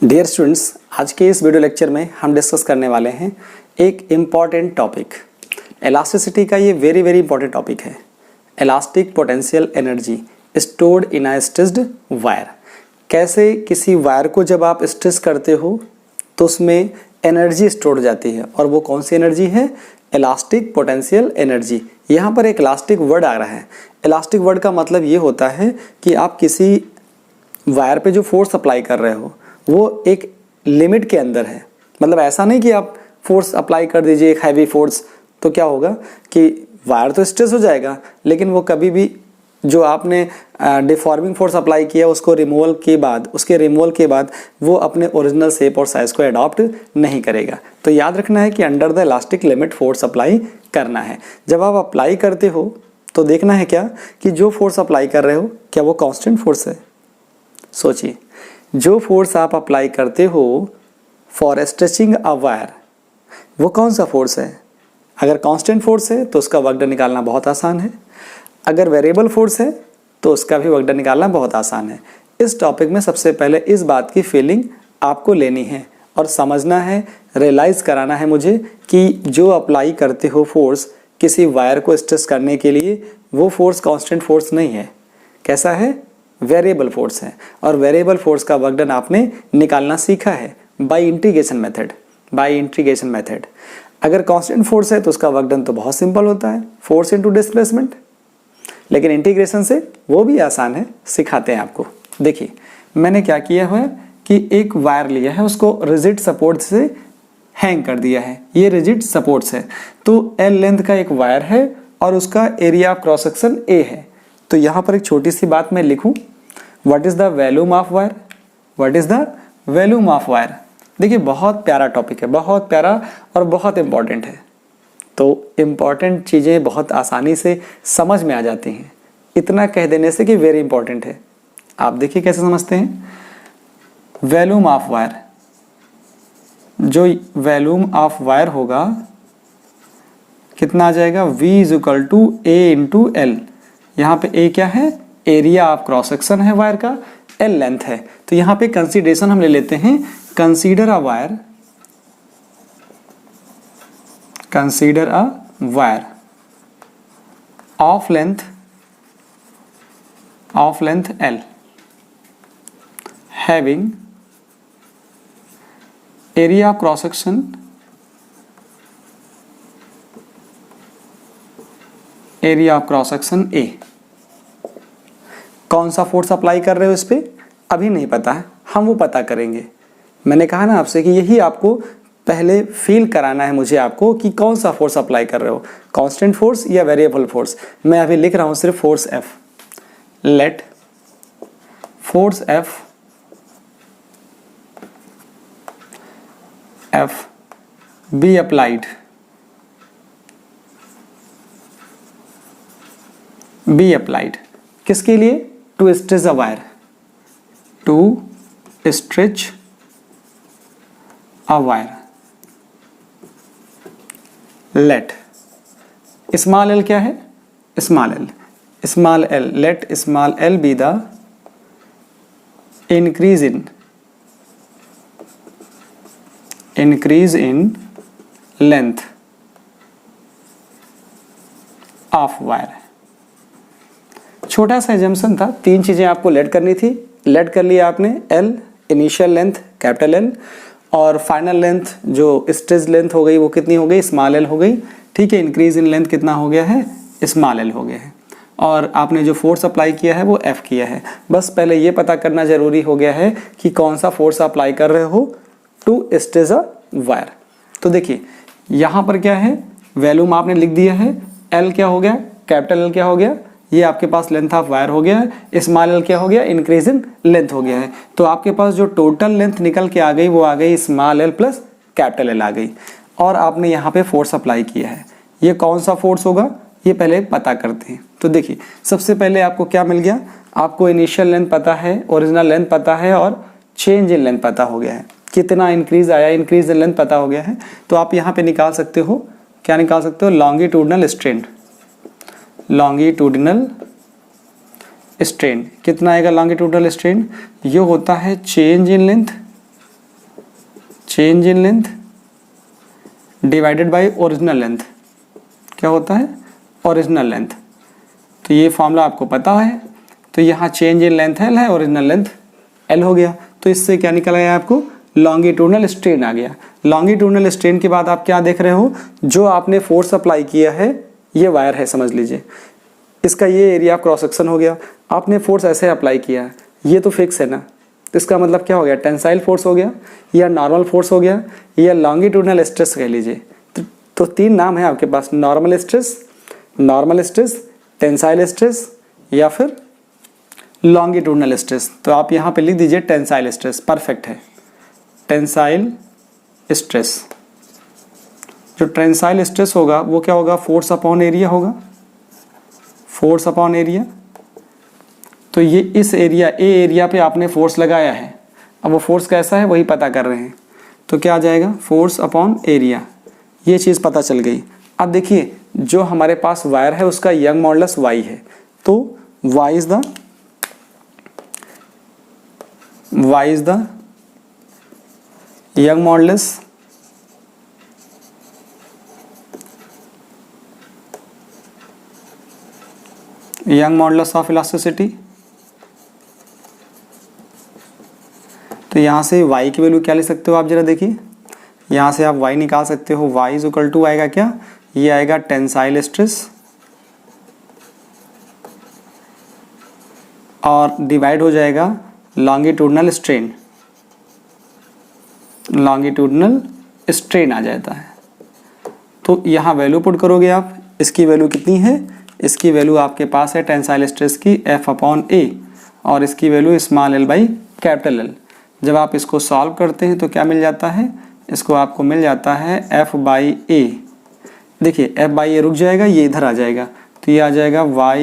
Dear students, आज के इस वीडियो लेक्चर में हम डिस्कस करने वाले हैं एक इम्पॉर्टेंट टॉपिक। इलास्टिसिटी का ये वेरी इंपॉर्टेंट टॉपिक है। Elastic potential energy stored in a stressed wire. कैसे किसी वायर को जब आप स्ट्रेस करते हो तो उसमें एनर्जी स्टोर हो जाती है, और वो कौन सी एनर्जी है? Elastic potential energy. यहाँ पर एक इलास्टिक वर्ड आ रहा है। इलास्टिक वर्ड का मतलब ये होता है कि आप किसी वायर पे जो फोर्स अप्लाई कर रहे हो वो एक लिमिट के अंदर है। मतलब ऐसा नहीं कि आप फोर्स अप्लाई कर दीजिए एक हैवी फोर्स, तो क्या होगा कि वायर तो स्ट्रेस हो जाएगा, लेकिन वो कभी भी जो आपने डिफॉर्मिंग फोर्स अप्लाई किया उसके रिमूवल के बाद वो अपने ओरिजिनल शेप और साइज को अडॉप्ट नहीं करेगा। तो याद रखना है कि under the elastic limit force apply करना है। जब आप अप्लाई करते हो तो देखना है क्या कि जो फोर्स अप्लाई कर रहे हो क्या वो कांस्टेंट फोर्स है। सोचिए, जो फोर्स आप अप्लाई करते हो फॉर स्ट्रेचिंग अ वायर वो कौन सा फोर्स है? अगर कांस्टेंट फोर्स है तो उसका वर्क डन निकालना बहुत आसान है, अगर वेरिएबल फोर्स है तो उसका भी वर्क डन निकालना बहुत आसान है। इस टॉपिक में सबसे पहले इस बात की फीलिंग आपको लेनी है और समझना है, रियलाइज कराना है मुझे कि जो अप्लाई करते हो फोर्स किसी वायर को स्ट्रेस करने के लिए वो फोर्स कांस्टेंट फोर्स नहीं है। कैसा है? वेरिएबल फोर्स है। और वेरिएबल फोर्स का वर्क डन आपने निकालना सीखा है बाय इंटीग्रेशन मेथड। अगर कांस्टेंट फोर्स है तो उसका वर्क डन तो बहुत सिंपल होता है, फोर्स इनटू डिस्प्लेसमेंट। लेकिन इंटीग्रेशन से वो भी आसान है, सिखाते हैं आपको। देखिए, मैंने क्या किया है कि एक वायर लिया है, उसको रिजिड सपोर्ट से हैंग कर दिया है। ये रिजिड सपोर्ट्स है, तो एल लेंथ का एक वायर है और उसका area of cross section A है। तो यहाँ पर एक छोटी सी बात मैं लिखूं, what is the volume of wire. देखिए, बहुत प्यारा टॉपिक है, बहुत प्यारा और बहुत इंपॉर्टेंट है। तो इम्पॉर्टेंट चीज़ें बहुत आसानी से समझ में आ जाती हैं, इतना कह देने से कि वेरी इंपॉर्टेंट है। आप देखिए कैसे समझते हैं। वॉल्यूम ऑफ वायर, जो वॉल्यूम ऑफ वायर होगा कितना आ जाएगा? V is equal to A into L. यहाँ पे A क्या है? एरिया ऑफ क्रॉस सेक्शन है वायर का, L लेंथ है। तो यहाँ पे कंसीडरेशन हम ले लेते हैं, consider a wire of length L having area of cross section A। कौन सा फोर्स अप्लाई कर रहे हो इस पे अभी नहीं पता है, हम वो पता करेंगे। मैंने कहा ना आपसे कि यही आपको पहले फील कराना है मुझे आपको कि कौन सा फोर्स अप्लाई कर रहे हो, कांस्टेंट फोर्स या वेरिएबल फोर्स। मैं अभी लिख रहा हूं सिर्फ force F। Let force F be applied किसके लिए? To stretch a wire, let small L क्या है? Small L let small L be the increase in length of wire. छोटा सा एजम्पशन था, 3 चीजें आपको लेट करनी थी। लेट कर लिया आपने L, initial length capital L, और फाइनल लेंथ जो स्ट्रेच लेंथ हो गई वो कितनी हो गई? स्मॉल एल हो गई। ठीक है, इंक्रीज इन लेंथ कितना हो गया है? स्मॉल एल हो गया है। और आपने जो फोर्स अप्लाई किया है वो एफ किया है। बस पहले ये पता करना जरूरी हो गया है कि कौन सा फोर्स अप्लाई कर रहे हो टू स्ट्रेच अ वायर। तो देखिए यहाँ पर क्या है, वॉल्यूम आपने लिख दिया है। एल क्या हो गया? कैपिटल एल क्या हो गया? ये आपके पास लेंथ ऑफ वायर हो गया है। स्मॉल एल क्या हो गया? इंक्रीज इन लेंथ हो गया है। तो आपके पास जो टोटल लेंथ निकल के आ गई वो आ गई small L plus capital L आ गई, और आपने यहाँ पे फोर्स अप्लाई किया है। ये कौन सा फोर्स होगा ये पहले पता करते हैं। तो देखिए, सबसे पहले आपको क्या मिल गया? आपको इनिशियल लेंथ पता है, ओरिजिनल लेंथ पता है, और चेंज इन लेंथ पता हो गया है। कितना इंक्रीज आया, इंक्रीज इन लेंथ पता हो गया है। तो आप यहाँ पे निकाल सकते हो, क्या निकाल सकते हो? Longitudinal strain. कितना आएगा लॉन्गिट्यूडनल स्ट्रेन? ये होता है change in length change in length divided by original length, क्या होता है, ओरिजिनल लेंथ। तो ये फॉर्मूला आपको पता है। तो यहाँ चेंज इन लेंथ एल है, ओरिजिनल लेंथ एल हो गया। तो इससे क्या निकल आया आपको, लॉन्गिट्यूडनल स्ट्रेन आ गया। लॉन्गिट्यूडनल स्ट्रेन के बाद आप क्या देख रहे हो, जो आपने फोर्स अप्लाई किया है, ये वायर है समझ लीजिए, इसका ये एरिया क्रॉस सेक्शन हो गया। आपने फोर्स ऐसे अप्लाई किया, ये तो फिक्स है ना, तो इसका मतलब क्या हो गया, टेंसाइल फोर्स हो गया या नॉर्मल फोर्स हो गया या लॉन्गिट्यूडनल स्ट्रेस कह लीजिए। तो तीन नाम है आपके पास, नॉर्मल स्ट्रेस, टेंसाइल स्ट्रेस या फिर लॉन्गिट्यूडनल स्ट्रेस। तो आप यहाँ पे लिख दीजिए टेंसाइल स्ट्रेस, परफेक्ट है, टेंसाइल स्ट्रेस। जो टेंसाइल स्ट्रेस होगा वो क्या होगा, फोर्स अपॉन एरिया होगा, फोर्स अपॉन एरिया। तो ये इस एरिया, ए एरिया पे आपने फोर्स लगाया है, अब वो फोर्स कैसा है वही पता कर रहे हैं। तो क्या आ जाएगा, फोर्स अपॉन एरिया, ये चीज़ पता चल गई। अब देखिए जो हमारे पास वायर है उसका यंग मॉडुलस y है, तो y is the young modulus of elasticity. तो यहाँ से y की वैल्यू क्या ले सकते हो आप, जरा देखिए, यहाँ से आप y निकाल सकते हो। y इज इक्वल टू आएगा क्या, ये आएगा टेंसाइल स्ट्रेस और डिवाइड हो जाएगा लॉन्गिट्यूडनल स्ट्रेन आ जाता है। तो यहाँ वैल्यू पुट करोगे आप, इसकी वैल्यू कितनी है, इसकी वैल्यू आपके पास है टेंसाइल स्ट्रेस की F अपॉन A और इसकी value small l by capital L। जब आप इसको सॉल्व करते हैं तो क्या मिल जाता है, इसको आपको मिल जाता है F बाई A। देखिए F बाई A रुक जाएगा, ये इधर आ जाएगा, तो ये आ जाएगा y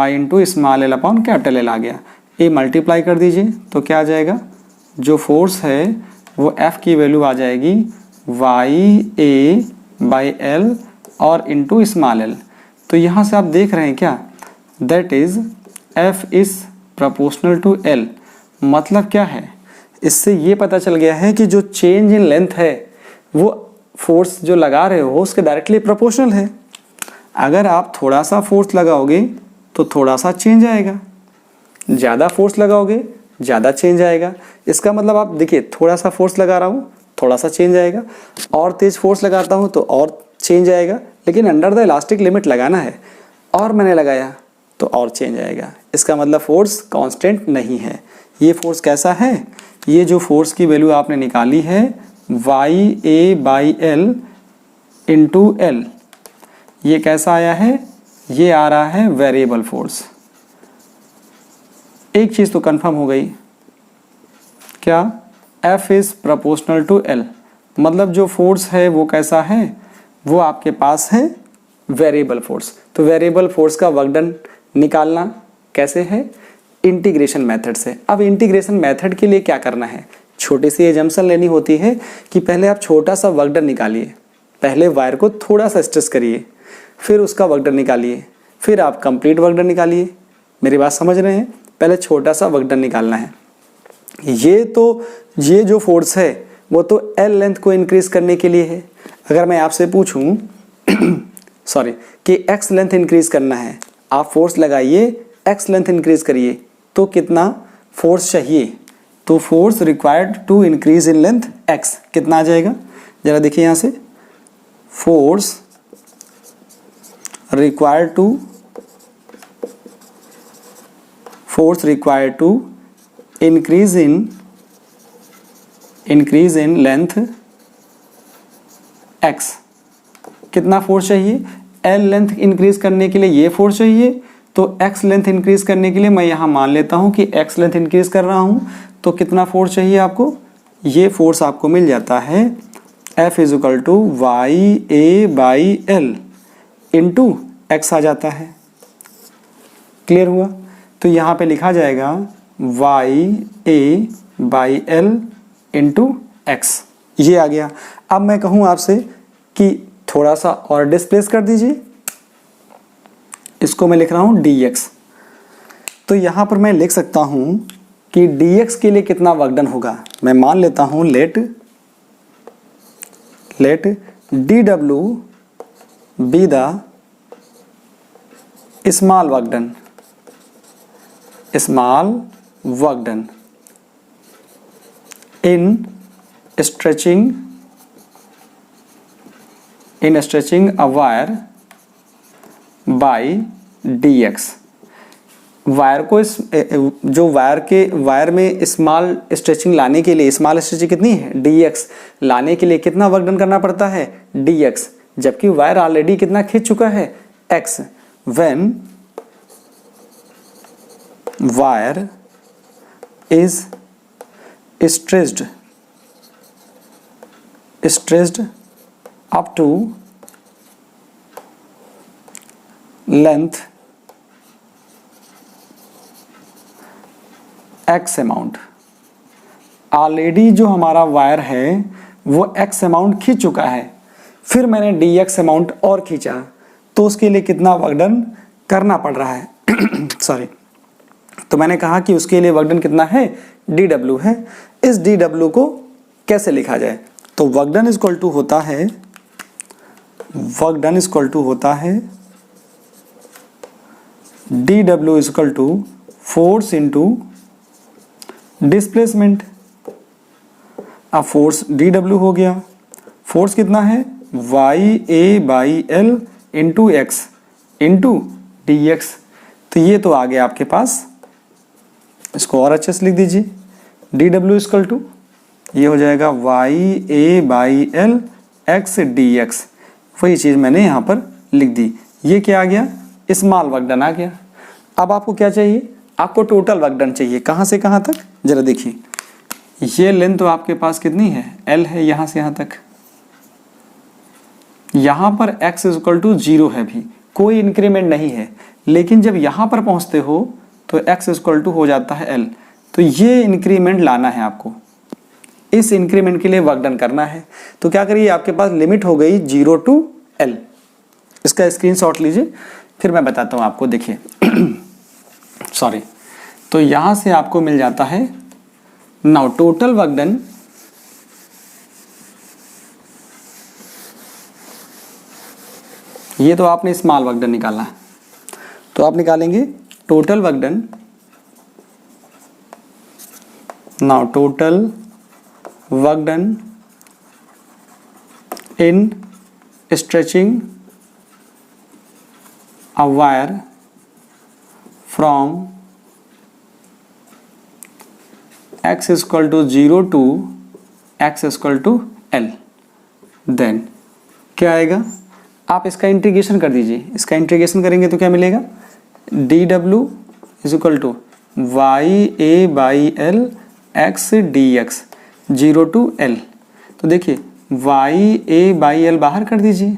into small l upon capital L आ गया। A मल्टीप्लाई कर दीजिए तो क्या आ जाएगा, जो फोर्स है वो F की वैल्यू आ जाएगी YA बाई L और इंटू स्मॉल l। तो यहाँ से आप देख रहे हैं क्या, that is F is proportional to L। मतलब क्या है, इससे ये पता चल गया है कि जो चेंज इन लेंथ है वो फोर्स जो लगा रहे हो उसके डायरेक्टली प्रोपोर्शनल है। अगर आप थोड़ा सा फोर्स लगाओगे तो थोड़ा सा चेंज आएगा, ज़्यादा फोर्स लगाओगे ज़्यादा चेंज आएगा। इसका मतलब आप देखिए, थोड़ा सा फोर्स लगा रहा हूँ थोड़ा सा चेंज आएगा, और तेज फोर्स लगाता हूँ तो और चेंज आएगा, लेकिन अंडर द इलास्टिक लिमिट लगाना है, और मैंने लगाया तो और चेंज आएगा। इसका मतलब फोर्स कांस्टेंट नहीं है। ये फोर्स कैसा है, ये जो फोर्स की वैल्यू आपने निकाली है YA by L into L, ये कैसा आया है, ये आ रहा है वेरिएबल फोर्स। एक चीज़ तो कंफर्म हो गई, क्या, F is proportional to L। मतलब जो फोर्स है वो कैसा है, वो आपके पास है वेरिएबल फोर्स। तो वेरिएबल फोर्स का वर्क डन निकालना कैसे है, इंटीग्रेशन मेथड से। अब इंटीग्रेशन मेथड के लिए क्या करना है, छोटी सी एजम्पशन लेनी होती है कि पहले आप छोटा सा वर्क डन निकालिए, पहले वायर को थोड़ा सा स्ट्रेच करिए, फिर उसका वर्क डन निकालिए, फिर आप कंप्लीट वर्क डन निकालिए। मेरी बात समझ रहे हैं, पहले छोटा सा वर्क डन निकालना है। ये जो फोर्स है वो तो L लेंथ को इंक्रीज करने के लिए है। अगर मैं आपसे पूछूं सॉरी कि X लेंथ इंक्रीज करना है, आप फोर्स लगाइए, X लेंथ इंक्रीज करिए, तो कितना फोर्स चाहिए, तो force required to increase in length X कितना आ जाएगा, जरा देखिए यहाँ से, force required to increase in length X, कितना फोर्स चाहिए, L लेंथ इंक्रीज करने के लिए ये फोर्स चाहिए, तो X लेंथ इंक्रीज करने के लिए मैं यहाँ मान लेता हूँ कि X लेंथ इंक्रीज कर रहा हूँ, तो कितना फोर्स चाहिए आपको, ये फोर्स आपको मिल जाता है F is equal to YA by L into X आ जाता है। क्लियर हुआ, तो यहाँ पे लिखा जाएगा YA by L into X, ये आ गया। अब मैं कहूँ आपसे कि थोड़ा सा और डिस्प्लेस कर दीजिए, इसको मैं लिख रहा हूँ dx। तो यहाँ पर मैं लिख सकता हूँ कि dx के लिए कितना वर्क डन होगा। मैं मान लेता हूं let dw be the small work done, in stretching a wire by dx। Wire को जो वायर में स्मॉल स्ट्रेचिंग लाने के लिए, स्मॉल स्ट्रेचिंग कितनी है dx, लाने के लिए कितना वर्क डन करना पड़ता है dx, जबकि वायर ऑलरेडी कितना खींच चुका है x। When wire is stretched up to length x amount, already जो हमारा वायर है वो x अमाउंट खींच चुका है, फिर मैंने dx अमाउंट और खींचा, तो उसके लिए कितना वर्क डन करना पड़ रहा है सॉरी, तो मैंने कहा कि उसके लिए वर्क डन कितना है dw है। इस dw को कैसे लिखा जाए, तो वर्क डन इक्वल टू होता है dw equal to force into displacement. अब फोर्स dw हो गया, फोर्स कितना है YA/L into x into dx, तो ये तो आ गया आपके पास, इसको और अच्छे से लिख दीजिए, dw इक्वल टू ये हो जाएगा YA/L x dx, वही चीज़ मैंने यहाँ पर लिख दी। ये क्या आ गया, स्मॉल वर्क डन आ गया। अब आपको क्या चाहिए, आपको टोटल वर्क डन चाहिए, कहाँ से कहाँ तक, जरा देखिए, ये लेंथ तो आपके पास कितनी है L है, यहाँ से यहाँ तक, यहाँ पर x इक्वल टू 0 है, भी कोई इंक्रीमेंट नहीं है, लेकिन जब यहाँ पर पहुँचते हो तो x इक्वल टू हो जाता है L, तो ये इंक्रीमेंट लाना है आपको, इस इंक्रीमेंट के लिए वर्क डन करना है। तो क्या करिए, आपके पास लिमिट हो गई 0 to L, इसका स्क्रीनशॉट लीजिए, फिर मैं बताता हूँ आपको। देखिए सॉरी, तो यहाँ से आपको मिल जाता है नाउ टोटल वर्क डन, ये तो आपने स्मॉल वर्क डन निकाला है, तो आप निकालेंगे total work done. Now total work done in stretching a wire from x equal to 0 to x equal to L, then क्या आएगा, आप इसका इंटीग्रेशन कर दीजिए, इसका इंटीग्रेशन करेंगे तो क्या मिलेगा, dw is equal to YA/L x dx 0 to L, तो देखिए YA/L बाहर कर दीजिए,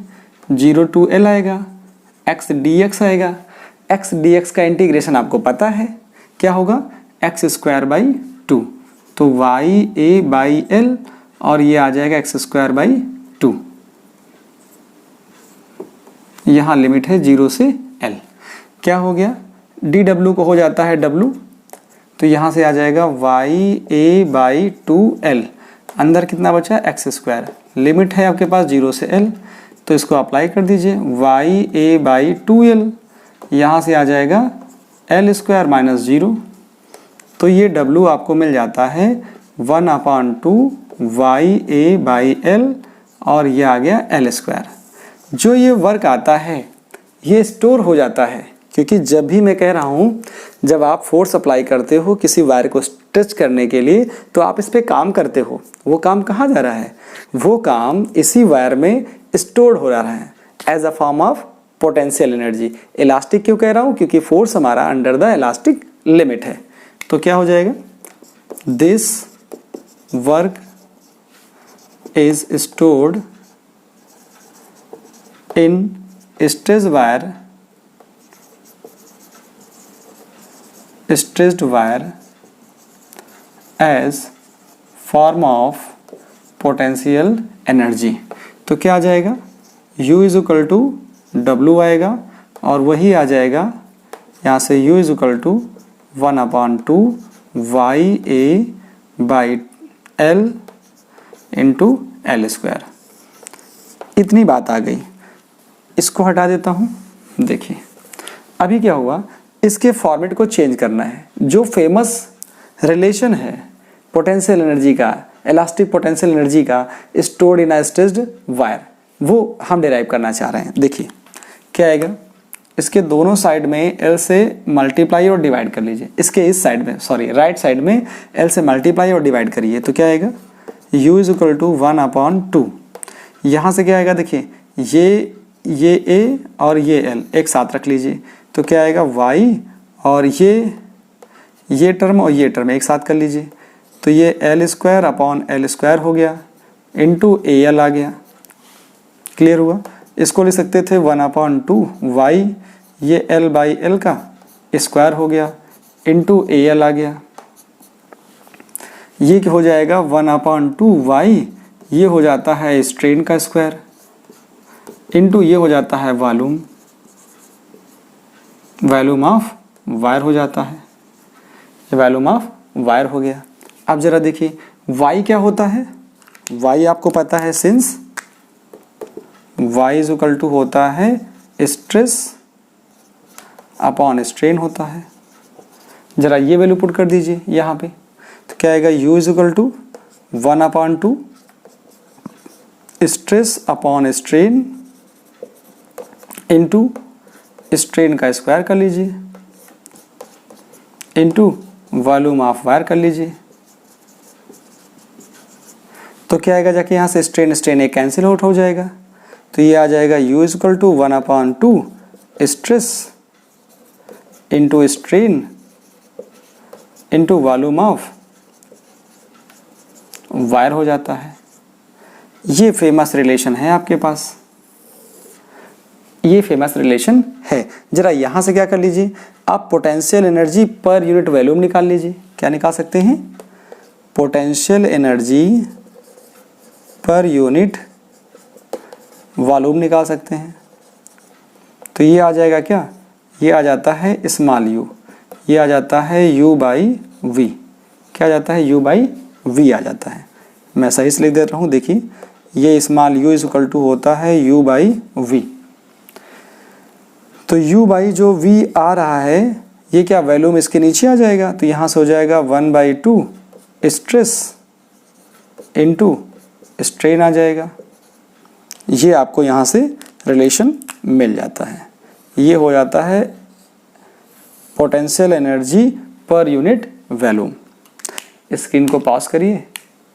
0 to L आएगा, x dx आएगा, x dx का इंटीग्रेशन आपको पता है क्या होगा, x²/2, तो YA/L और ये आ जाएगा x²/2, यहाँ लिमिट है 0 से L, क्या हो गया, dw को हो जाता है w, तो यहाँ से आ जाएगा YA/2L, अंदर कितना बचा x², लिमिट है आपके पास 0 से L, तो इसको अप्लाई कर दीजिए, YA/2L, यहाँ से आ जाएगा L² - 0, तो ये W आपको मिल जाता है 1/2 YA/L और ये आ गया L²। जो ये वर्क आता है ये स्टोर हो जाता है, क्योंकि जब भी मैं कह रहा हूँ, जब आप फोर्स अप्लाई करते हो किसी वायर को स्ट्रेच करने के लिए, तो आप इस पे काम करते हो, वो काम कहाँ जा रहा है, वो काम इसी वायर में स्टोर हो रहा है as a form of potential energy. Elastic क्यों कह रहा हूँ, क्योंकि फोर्स हमारा अंडर द इलास्टिक लिमिट है। तो क्या हो जाएगा, this work is stored in stretched wire as form of potential energy। तो क्या आ जाएगा, U is equal to W आएगा, और वही आ जाएगा यहाँ से U is equal to 1/2 Y A by L into L square. इतनी बात आ गई, इसको हटा देता हूँ। देखिए अभी क्या हुआ, इसके फॉर्मेट को चेंज करना है। जो फेमस रिलेशन है पोटेंशियल एनर्जी का, इलास्टिक पोटेंशियल एनर्जी का stored in a stretched wire, वो हम डिराइव करना चाह रहे हैं। देखिए क्या आएगा, इसके दोनों साइड में एल से मल्टीप्लाई और डिवाइड कर लीजिए। इसके इस साइड में, सॉरी राइट साइड में एल से मल्टीप्लाई और डिवाइड करिए तो क्या आएगा, u इज इक्वल टू 1/2। यहाँ से क्या आएगा, देखिए ये a और ये l एक साथ रख लीजिए तो क्या आएगा y, और ये टर्म और ये टर्म एक साथ कर लीजिए तो ये l² हो गया इंटू al आ गया। क्लियर हुआ। इसको ले सकते थे 1/2 y, ये l बाई एल का स्क्वायर हो गया इंटू al आ गया। ये हो जाएगा 1/2 y, ये हो जाता है स्ट्रेन का स्क्वायर इंटू ये हो जाता है वॉल्यूम ऑफ वायर हो जाता है, ये वॉल्यूम ऑफ वायर हो गया। अब जरा देखिए y क्या होता है, y आपको पता है since y is equal to होता है स्ट्रेस अपॉन स्ट्रेन होता है। जरा ये वैल्यू पुट कर दीजिए यहाँ पे तो क्या आएगा, u is equal to 1/2 stress upon strain into strain का स्क्वायर कर लीजिए इंटू वॉल्यूम ऑफ वायर कर लीजिए। तो क्या आएगा, जाके यहाँ से स्ट्रेन एक कैंसिल आउट हो जाएगा तो ये आ जाएगा u is equal to 1/2 stress into strain into volume of wire हो जाता है। ये फेमस रिलेशन है आपके पास, ये फेमस रिलेशन है। जरा यहाँ से क्या कर लीजिए, आप potential energy per unit volume निकाल लीजिए। क्या निकाल सकते हैं, potential energy per unit volume निकाल सकते हैं। तो ये आ जाएगा क्या, ये आ जाता है स्मॉल u, ये आ जाता है u बाई v। क्या आ जाता है, u बाई v आ जाता है। मैं सही से लिख दे रहा हूँ, देखिए ये small u is equal to होता है u बाई v। तो u बाई जो v आ रहा है ये क्या वॉल्यूम इसके नीचे आ जाएगा तो यहाँ से हो जाएगा 1/2 स्ट्रेस इंटू स्ट्रेन आ जाएगा। ये आपको यहाँ से रिलेशन मिल जाता है। ये हो जाता है potential energy per unit volume. Screen को पॉज करिए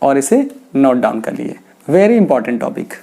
और इसे नोट डाउन करिए, वेरी इंपॉर्टेंट टॉपिक।